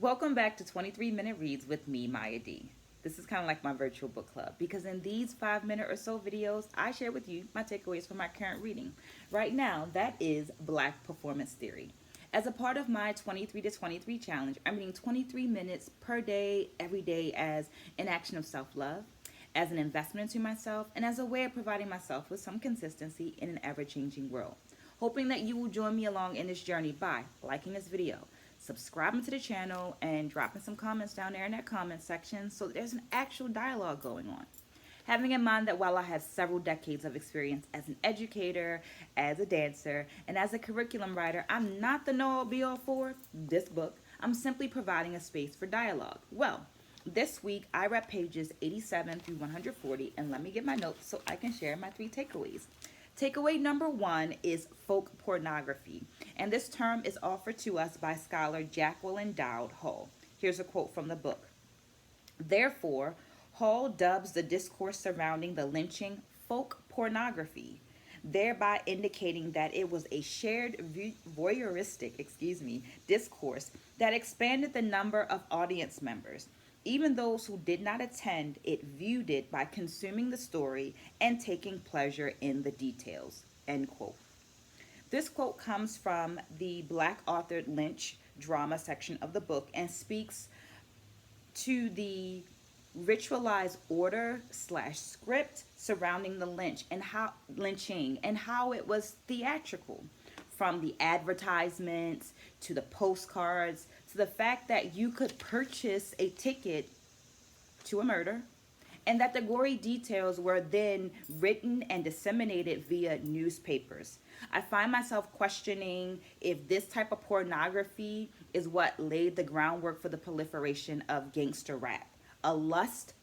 Welcome back to 23-Minute Reads with me, Mya D. This is kind of like my virtual book club because in these 5 minute or so videos, I share with you my takeaways from my current reading. Right now, that is Black Performance Theory. As a part of my 23 to 23 challenge, I'm reading 23 minutes per day, every day as an action of self love, as an investment into myself, and as a way of providing myself with some consistency in an ever changing world. Hoping that you will join me along in this journey by liking this video, subscribing to the channel, and dropping some comments down there in that comment section so that there's an actual dialogue going on. Having in mind that while I have several decades of experience as an educator, as a dancer, and as a curriculum writer, I'm not the know all be all for this book. I'm simply providing a space for dialogue. Well, this week I read pages 87 through 140, and let me get my notes so I can share my 3 takeaways. Takeaway number 1 is folk pornography, and this term is offered to us by scholar Jacqueline Dowd Hall. Here's a quote from the book. Therefore, Hall dubs the discourse surrounding the lynching folk pornography, thereby indicating that it was a shared voyeuristic discourse that expanded the number of audience members. Even those who did not attend it viewed it by consuming the story and taking pleasure in the details. End quote. This quote comes from the Black authored Lynch drama section of the book and speaks to the ritualized order slash script surrounding the lynching and how it was theatrical, from the advertisements to the postcards to the fact that you could purchase a ticket to a murder, and that the gory details were then written and disseminated via newspapers. I find myself questioning if this type of pornography is what laid the groundwork for the proliferation of gangster rap, a lust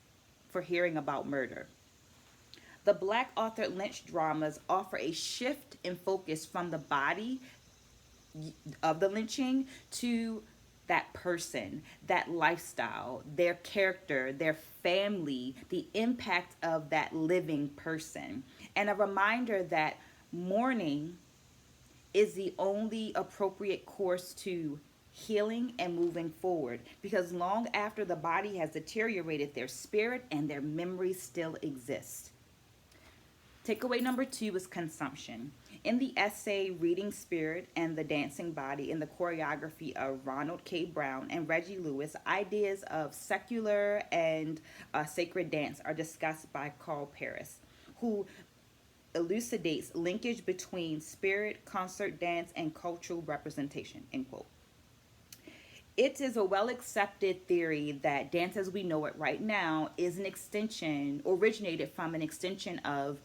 for hearing about murder. The Black authored Lynch dramas offer a shift in focus from the body of the lynching to that person, that lifestyle, their character, their family, the impact of that living person, and a reminder that mourning is the only appropriate course to healing and moving forward, because long after the body has deteriorated, their spirit and their memories still exist. Takeaway number 2 is consumption. In the essay Reading Spirit and the Dancing Body in the choreography of Ronald K. Brown and Reggie Lewis, ideas of secular and sacred dance are discussed by Carl Paris, who elucidates linkage between spirit, concert dance, and cultural representation, end quote. It is a well accepted theory that dance as we know it right now is an extension, originated from an extension of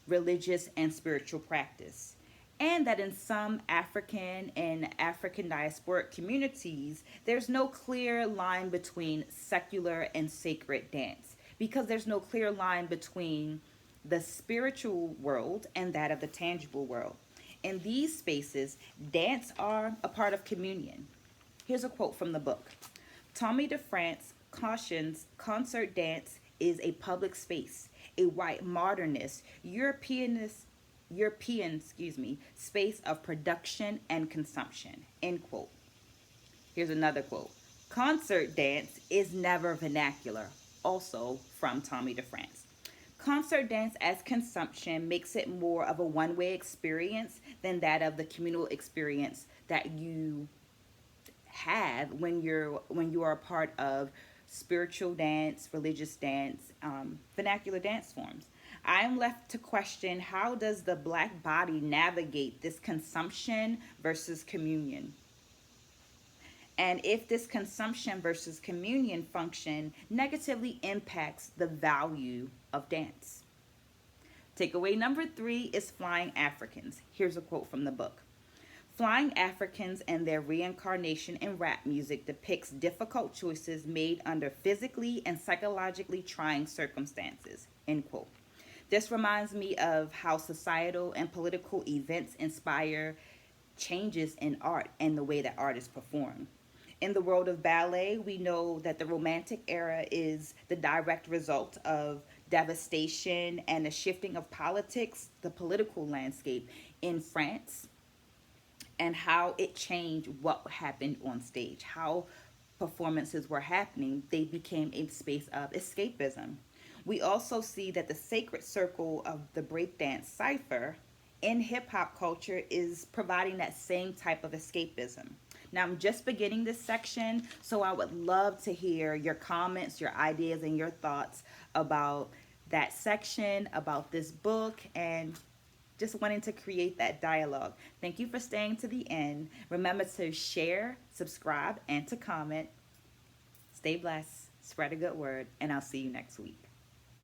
religious and spiritual practice, and that in some African and African diasporic communities, there's no clear line between secular and sacred dance, because there's no clear line between the spiritual world and that of the tangible world. In these spaces, dance are a part of communion. Here's a quote from the book. Tommy DeFrance cautions concert dance is a public space, a white modernist, European space of production and consumption, end quote. Here's another quote. Concert dance is never vernacular, also from Tommy DeFrance. Concert dance as consumption makes it more of a one-way experience than that of the communal experience that you have when you are a part of spiritual dance, religious dance, vernacular dance forms. I am left to question, how does the Black body navigate this consumption versus communion? And if this consumption versus communion function negatively impacts the value of dance. Takeaway number 3 is Flying Africans. Here's a quote from the book. Flying Africans and their reincarnation in rap music depicts difficult choices made under physically and psychologically trying circumstances, end quote. This reminds me of how societal and political events inspire changes in art and the way that art is performed. In the world of ballet, we know that the Romantic era is the direct result of devastation and a shifting of politics, the political landscape in France, and how it changed what happened on stage, how performances were happening, they became a space of escapism. We also see that the sacred circle of the breakdance cipher in hip hop culture is providing that same type of escapism. Now, I'm just beginning this section, so I would love to hear your comments, your ideas, and your thoughts about that section, about this book, and just wanting to create that dialogue. Thank you for staying to the end. Remember to share, subscribe, and to comment. Stay blessed, spread a good word, and I'll see you next week.